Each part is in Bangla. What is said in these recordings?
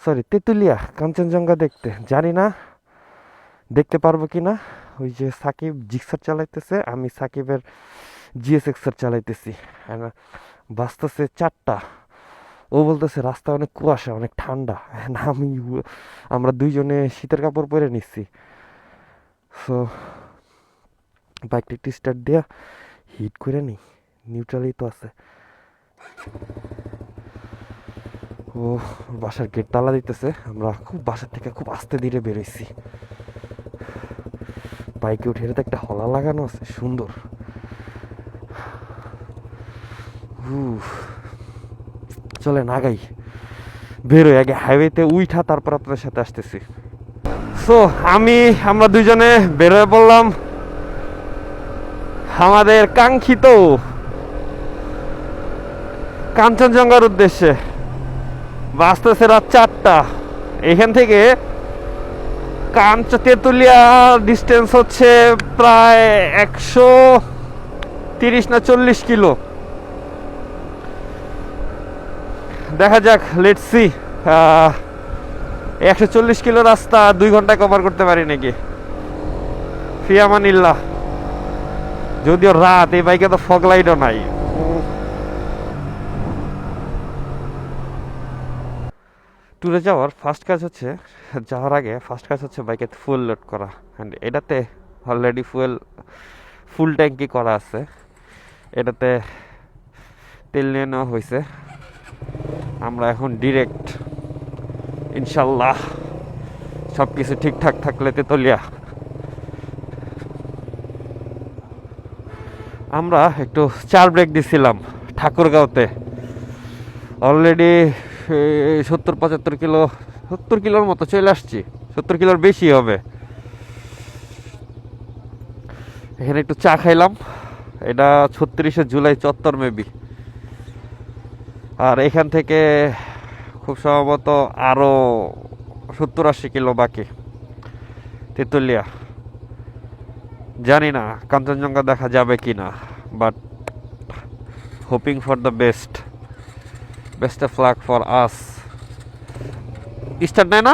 সরি, তেঁতুলিয়া কাঞ্চনজঙ্ঘা দেখতে। জানি না দেখতে পারবো কিনা। ওই যে সাকিব জিক্সার চালাইতেছে, আমি সাকিবের জিএসএক্সার চালাইতেছি। আর বাজতেছে 4টা। ও বলতেছে রাস্তা অনেক কুয়াশা, অনেক ঠান্ডা। And আমরা দুইজনে শীতের কাপড় পরে নিচ্ছি। সো বাইকটা একটু স্টার্ট দিয়া হিট করে নি, নিউট্রালই তো আছে। ও বাসার গেট তালা দিতেছে। আমরা খুব বাসার থেকে খুব আস্তে ধীরে বেরোইছি। বাইকে উঠে তো একটা হলা লাগানো আছে, সুন্দর। চলেন আগাই, বেরোই আগে হাইওয়েতে উইঠা, তারপর আপনাদের সাথে আসতেছি। সো আমরা দুইজনে বেরোয় পড়লাম আমাদের কাঙ্ক্ষিত কাঞ্চনজঙ্ঘার উদ্দেশ্যে। বাজতেছে রাত 4টা। এখান থেকে তেঁতুলিয়া ডিস্টেন্স হচ্ছে প্রায় 130 না 40 কিলো। দেখা যাক, লেটস সি 140 কিলো রাস্তা 2 ঘন্টায় কভার করতে পারি নাকি। ফিয়ামানিল্লাহ। যদিও রাত, এই বাইকে তো ফগ লাইটও নাই। ট্যুরে যাওয়ার ফার্স্ট কাজ হচ্ছে, যাওয়ার আগে ফার্স্ট কাজ হচ্ছে বাইকে ফুয়েল লোড করা। অ্যান্ড এটাতে অলরেডি ফুল ট্যাঙ্কি করা আছে। এটাতে তেল নিয়ে নেওয়া হয়েছে। আমরা এখন ডিরেক্ট, ইনশাল্লাহ সব কিছু ঠিকঠাক থাকলে তেতুলিয়া। আমরা একটু 4 ব্রেক দিছিলাম ঠাকুরগাঁওতে। অলরেডি 70-75 কিলো, 70 কিলোর মতো চলে আসছি। 70 কিলোর বেশি হবে। এখানে একটু চা খাইলাম। এটা 36শে জুলাই চত্বর মেবি। আর এখান থেকে খুব সম্ভবত আরো 70-80 কিলো বাকি তেতুলিয়া। জানি না কাঞ্চনজঙ্ঘা দেখা যাবে কিনা, but hoping for the best of luck for us. Start নেয় না।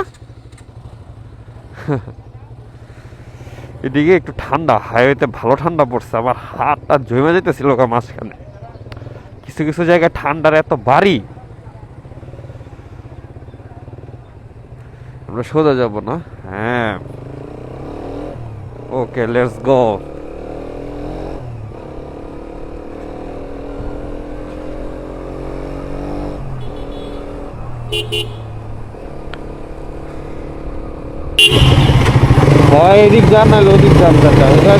এদিকে একটু ঠান্ডা, হাইওয়েতে ভালো ঠান্ডা পড়ছে। আমার হাতটা জমে যেতেছিল মাঝখানে। কিছু কিছু জায়গায় ঠান্ডার এত বাড়ি। আমরা সোজা যাব না? হ্যাঁ, ওকে, লেটস গো। হয় এদিক যান, নাহলে ওদিক যান। আমরা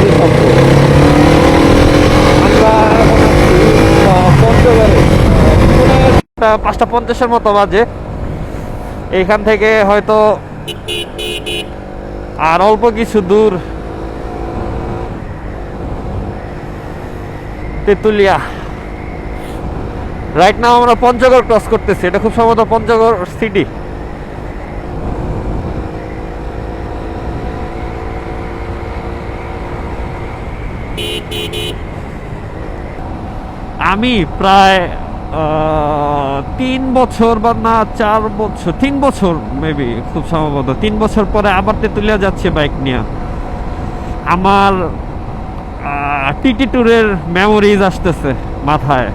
5:50-এর মতো বাজে। এইখান থেকে হয়তো আর অল্প কিছু দূর তেতুলিয়া। রাইট নাও আমরা পঞ্চগড় ক্রস করতেছি। এটা খুব সম্ভবত পঞ্চগড় সিটি। আমি প্রায় 3 বছর বা না 4 বছর, 3 বছর মেবি, খুব সম্ভবত 3 বছর পরে আবার তেতুলিয়া যাচ্ছে বাইক নিয়ে। আমার টিটি ট্যুরের মেমোরিজ আসতেছে মাথায়।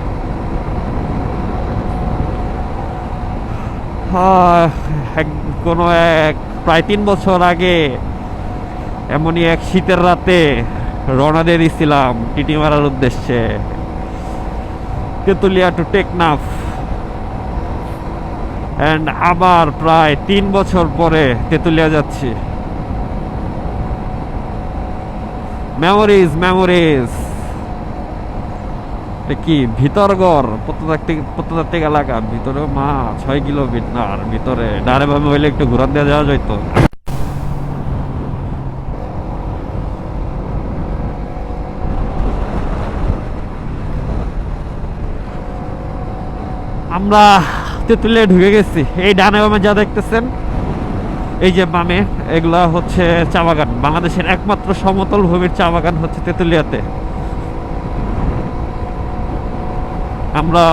কোনো এক প্রায় 3 বছর আগে এমনই এক শীতের রাতে রওনা দিয়ে দিয়েছিলাম টিটি মারার উদ্দেশ্যে, তেতুলিয়া টু টেকনাফ। অ্যান্ড আবার প্রায় 3 বছর পরে তেতুলিয়া যাচ্ছি। মেমোরিজ। কি ভিতরগড় প্রত্নতাত্ত্বিক এলাকা, ভিতরে 6 কিলোমিটার ভিতরে। ডারে ভাবে হইলে একটু ঘুরান দিয়ে যাওয়া যাইতো। আমরা তেতুলিয়া ঢুকে গেছি। এই ডানে বামে যা দেখতেছেন, এই যে বামে, এগুলা হচ্ছে চা বাগান। বাংলাদেশের একমাত্র সমতল ভূমির চা বাগান হচ্ছে তেতুলিয়াতে। আমরা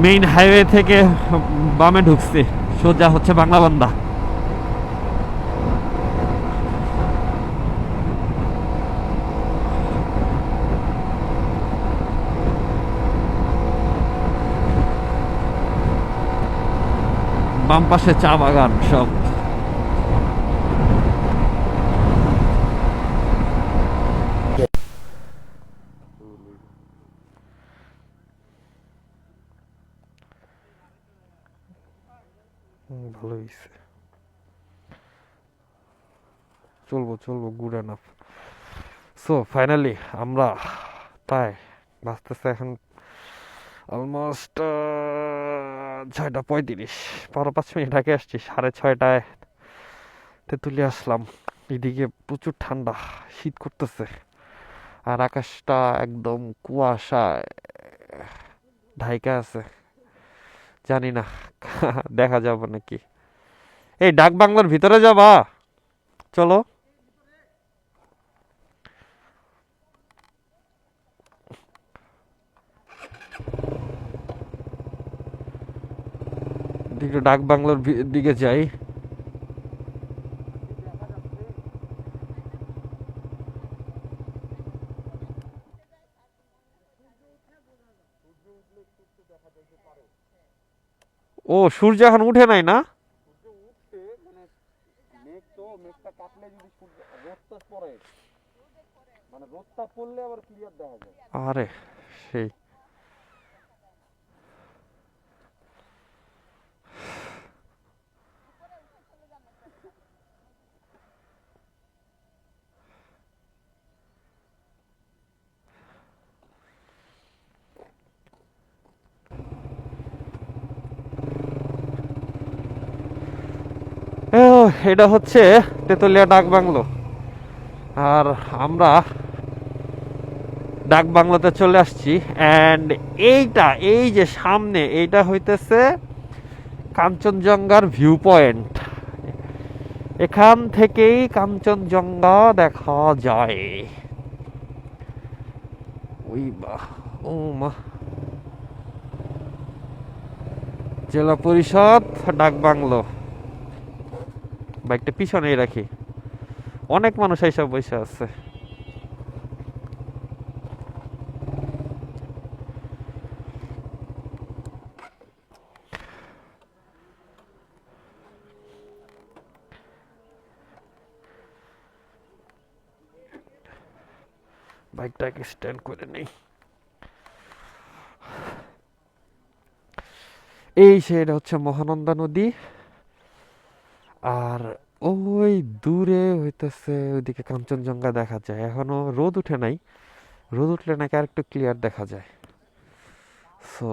মেইন হাইওয়ে থেকে বামে ঢুকছি সোজা হচ্ছে বাংলা বান্দা। বাম পাশে চা বাগান সব। ভালো হয়েছে, চলবো চলবো, গুড এনাফ। সো ফাইনালি আমরা প্রায় বাঁচতেছে এখন অলমোস্ট 6:35, 5 মিনিট আগে আসছি, 6:30টায় তেঁতুলিয়া আসলাম। এদিকে প্রচুর ঠান্ডা, শীত করতেছে, আর আকাশটা একদম কুয়াশায় ঢাইকা আছে। জানি না দেখা যাবে নাকি। এই ডাক বাংলার ভিতরে যাবা? চলো। একটু ডাক বাংলার দিকে যাই। ও সূর্য এখন উঠে নাই না? আরে সেই এটা হচ্ছে তেতুলিয়া ডাক বাংলো। আর আমরা ডাক বাংলোতে চলে আসছি। অ্যান্ড এই যে সামনে এইটা হইতেছে কাঞ্চনজঙ্ঘার ভিউ পয়েন্ট। এখান থেকেই কাঞ্চনজঙ্ঘা দেখা যায়। ওই বাহ, ও মা, জেলা পরিষদ ডাক বাংলো। বাইকটা পিছনেই রাখি, অনেক মানুষ এইসব বসে আছে। বাইকটাকে স্ট্যান্ড করে নেই। এই সেটা হচ্ছে মহানন্দা নদী। আর ওই দূরে হইতেছে ওইদিকে কাঞ্চনজঙ্ঘা দেখা যায়। এখনো রোদ উঠে নাই, রোদ উঠলে নাকি আর একটু ক্লিয়ার দেখা যায়। সো